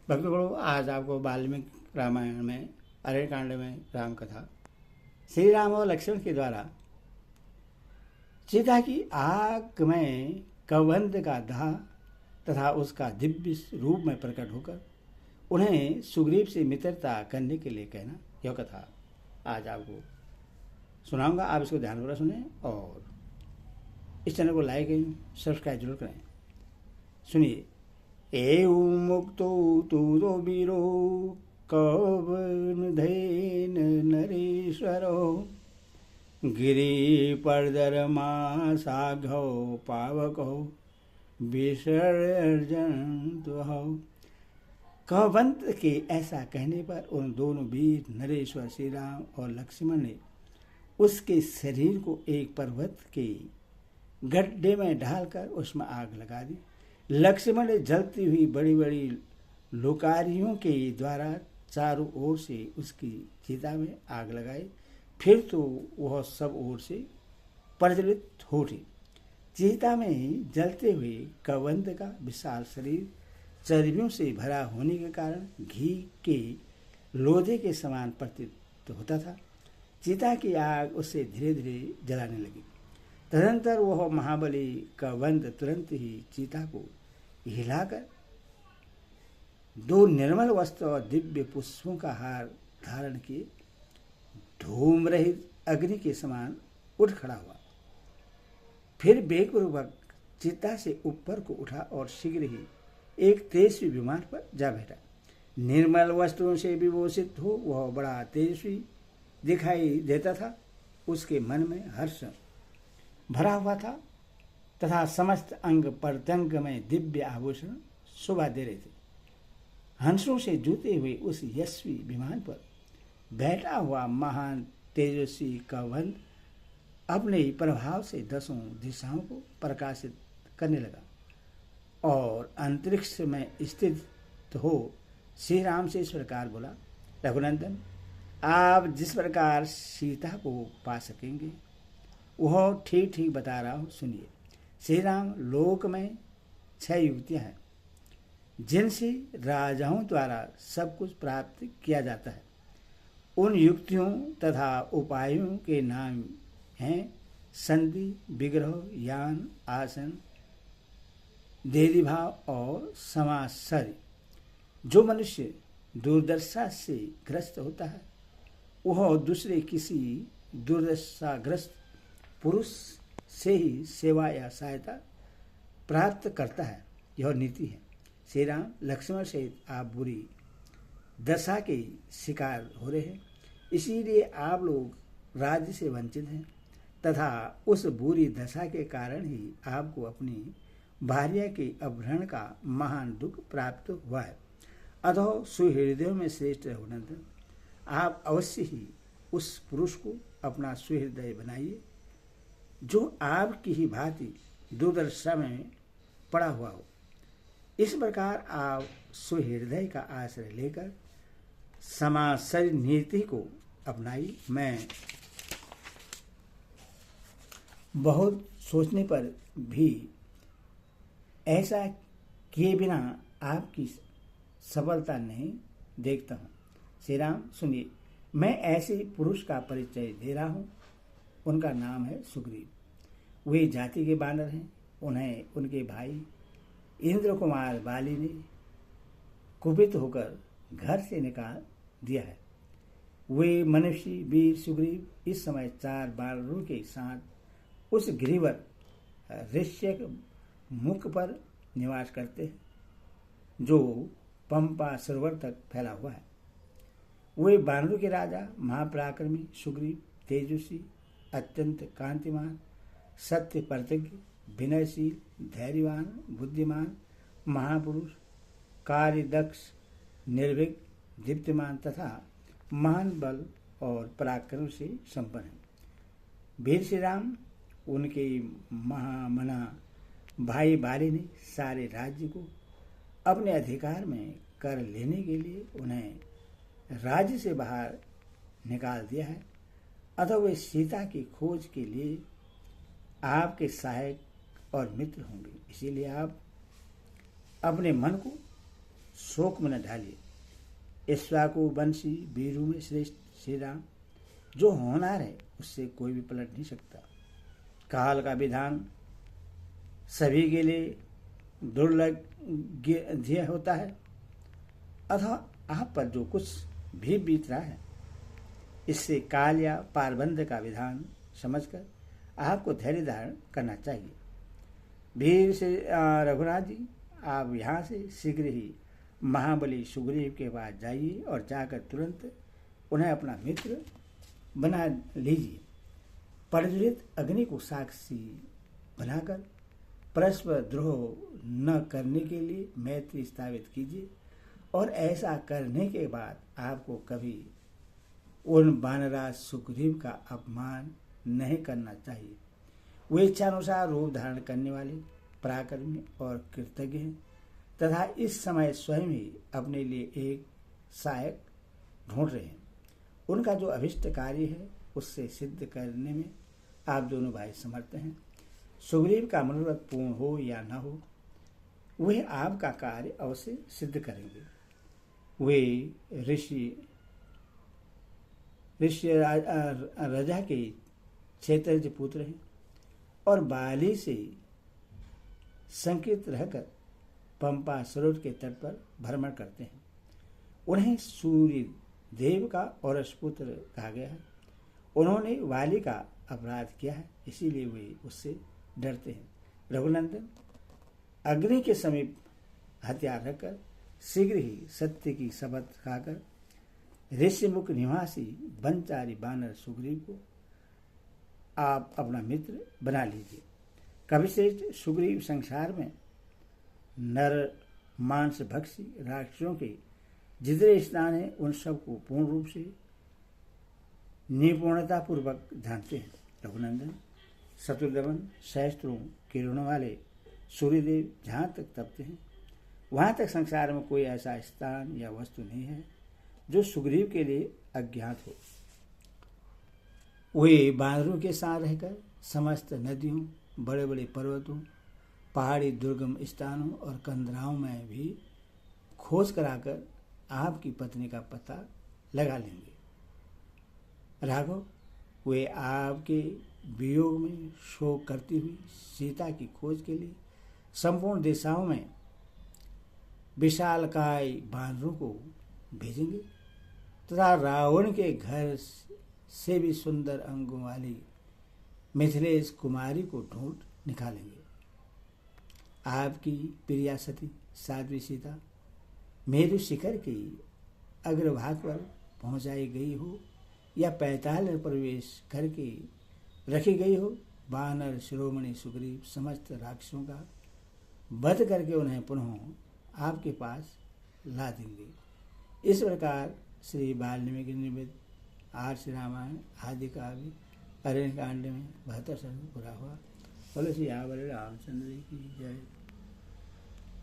भक्तगणों, आज आपको वाल्मीकि रामायण में अरण्यकांड में राम कथा श्री राम और लक्ष्मण के द्वारा सीता की आग में कौवंत का दाह तथा उसका दिव्य रूप में प्रकट होकर उन्हें सुग्रीव से मित्रता करने के लिए कहना, यह कथा आज आपको सुनाऊंगा। आप इसको ध्यानपूर्वक सुने और इस चैनल को लाइक सब्सक्राइब जरूर करें। सुनिए। एवं मुक्तो तूरो वीरो कवनधेन नरेश्वरो गिरिपर्दरमासाघौ पावकौ विसर्जन्तुहौ। कौवंत के ऐसा कहने पर उन दोनों वीर नरेश्वर श्री राम और लक्ष्मण ने उसके शरीर को एक पर्वत के गड्ढे में डालकर उसमें आग लगा दी। लक्ष्मण ने जलती हुई बड़ी बड़ी लोकारियों के द्वारा चारों ओर से उसकी चिता में आग लगाई। फिर तो वह सब ओर से प्रज्वलित हो उठी। चिता में जलते हुए कौवंत का विशाल शरीर चर्बियों से भरा होने के कारण घी के लोधे के समान प्रतीत होता था। चिता की आग उससे धीरे धीरे जलाने लगी। तदंतर वह महाबली कौवंत तुरंत ही चिता को हिलाकर दो निर्मल वस्त्र और दिव्य पुष्पों का हार धारण किए धूम रहित अग्नि के समान उठ खड़ा हुआ। फिर वेगपूर्वक चिता से ऊपर को उठा और शीघ्र ही एक तेजस्वी विमान पर जा बैठा। निर्मल वस्त्रों से विभूषित हो वह बड़ा तेजस्वी दिखाई देता था। उसके मन में हर्ष भरा हुआ था तथा समस्त अंग प्रत्यंग में दिव्य आभूषण शोभा दे रहे थे। हंसों से जूते हुए उस यशस्वी विमान पर बैठा हुआ महान तेजस्वी कौवंत अपने ही प्रभाव से दसों दिशाओं को प्रकाशित करने लगा और अंतरिक्ष में स्थित हो श्री राम से इस प्रकार बोला, रघुनंदन, आप जिस प्रकार सीता को पा सकेंगे वह ठीक ठीक बता रहा हूँ, सुनिए। श्री राम, लोक में 6 युक्तियाँ हैं जिनसे राजाओं द्वारा सब कुछ प्राप्त किया जाता है। उन युक्तियों तथा उपायों के नाम हैं संधि, विग्रह, यान, आसन, देदीभाव और समाश्चर्य। जो मनुष्य दुर्दशा से ग्रस्त होता है वह दूसरे किसी दुर्दशाग्रस्त पुरुष से ही सेवा या सहायता प्राप्त करता है, यह नीति है। श्री राम, लक्ष्मण सहित आप बुरी दशा के शिकार हो रहे हैं, इसीलिए आप लोग राज्य से वंचित हैं तथा उस बुरी दशा के कारण ही आपको अपनी भार्या के अपहरण का महान दुख प्राप्त हुआ है। अतः सुहृदयों में श्रेष्ठ रघुनंदन, आप अवश्य ही उस पुरुष को अपना सुहृदय बनाइए जो आपकी ही भांति दुर्दशा में पड़ा हुआ हो। इस प्रकार आप सुहृदय का आश्रय लेकर समाश्चर्य नीति को अपनाइए। मैं बहुत सोचने पर भी ऐसा किए बिना आपकी सफलता नहीं देखता हूँ। श्री राम, सुनिए, मैं ऐसे पुरुष का परिचय दे रहा हूँ। उनका नाम है सुग्रीव। वे जाति के बानर हैं। उन्हें उनके भाई इंद्र कुमार बाली ने कुपित होकर घर से निकाल दिया है। वे मनुष्य वीर सुग्रीव इस समय 4 बानरों के साथ उस गिरिवर ऋष्यक मुख पर निवास करते हैं जो पंपा सरोवर तक फैला हुआ है। वे बानरों के राजा महापराक्रमी सुग्रीव तेजस्वी, अत्यंत कांतिमान, सत्य प्रतिज्ञ, विनयशील, धैर्यवान, बुद्धिमान, महापुरुष, कार्यदक्ष, निर्भीक, दीप्तिमान तथा महान बल और पराक्रम से संपन्न है। वीर श्री राम, उनके महामना भाई बाली ने सारे राज्य को अपने अधिकार में कर लेने के लिए उन्हें राज्य से बाहर निकाल दिया है। अतः वे सीता की खोज के लिए आपके सहायक और मित्र होंगे। इसीलिए आप अपने मन को शोक में न ढालिए। ईश्वा को बंसी बीरू में श्रेष्ठ श्री राम। जो होनहार है उससे कोई भी पलट नहीं सकता। काल का विधान सभी के लिए दुर्लभ होता है, अथवा आप पर जो कुछ भी बीत रहा है इससे काल या पारबंध का विधान समझकर आपको धैर्य धारण करना चाहिए। वीर से रघुनाथ जी, आप यहाँ से शीघ्र ही महाबली सुग्रीव के पास जाइए और जाकर तुरंत उन्हें अपना मित्र बना लीजिए। प्रज्वलित अग्नि को साक्षी बनाकर परस्पर द्रोह न करने के लिए मैत्री स्थापित कीजिए और ऐसा करने के बाद आपको कभी उन वानराज सुग्रीव का अपमान नहीं करना चाहिए। वे इच्छानुसार रूप धारण करने वाले पराक्रमी और कृतज्ञ हैं तथा इस समय स्वयं ही अपने लिए एक सहायक ढूंढ रहे हैं। उनका जो अभिष्ट कार्य है उससे सिद्ध करने में आप दोनों भाई समर्थ हैं। सुग्रीव का मनोरथ पूर्ण हो या न हो, वे आपका कार्य अवश्य सिद्ध करेंगे। वे ऋषि राजा के क्षेत्रज पुत्र हैं और बाली से संकित रहकर पंपा सरोवर के तट पर भ्रमण करते हैं। उन्हें सूर्य देव का औरस पुत्र कहा गया है। उन्होंने वाली का अपराध किया है, इसीलिए वे उससे डरते हैं। रघुनंदन, अग्नि के समीप हथियार रखकर शीघ्र ही सत्य की शपथ खाकर ऋषिमुख निवासी बनचारी बानर सुग्रीव को आप अपना मित्र बना लीजिए। कविश्रेष्ठ सुग्रीव संसार में नर मांस भक्षी राक्षसों के जितने स्थान हैं उन सबको पूर्ण रूप से निपुणता पूर्वक जानते हैं। रघुनंदन, शत्रुदमन सहस्त्रों किरणों वाले सूर्यदेव जहाँ तक तपते हैं वहाँ तक संसार में कोई ऐसा स्थान या वस्तु नहीं है जो सुग्रीव के लिए अज्ञात हो। वे बानरों के साथ रहकर समस्त नदियों, बड़े बड़े पर्वतों, पहाड़ी दुर्गम स्थानों और कंदराओं में भी खोज कराकर आपकी पत्नी का पता लगा लेंगे। राघव, वे आपके वियोग में शोक करती हुई सीता की खोज के लिए संपूर्ण दिशाओं में विशालकाय बानरों को भेजेंगे तथा रावण के घर से भी सुंदर अंगों वाली मिथिलेश कुमारी को ढूंढ निकालेंगे। आपकी प्रिया सती साध्वी सीता मेरु शिखर की अग्रभाग पर पहुंचाई गई हो या पैताल में प्रवेश करके रखी गई हो, वानर शिरोमणि सुग्रीव समस्त राक्षसों का वध करके उन्हें पुनः आपके पास ला देंगे। इस प्रकार श्री वाल्मीकि निर्मित आर्ष रामायण आदि काव्य अरण्य कांड में 72 सर्ग पूरा हुआ। बोलो श्री रामचंद्र की जय।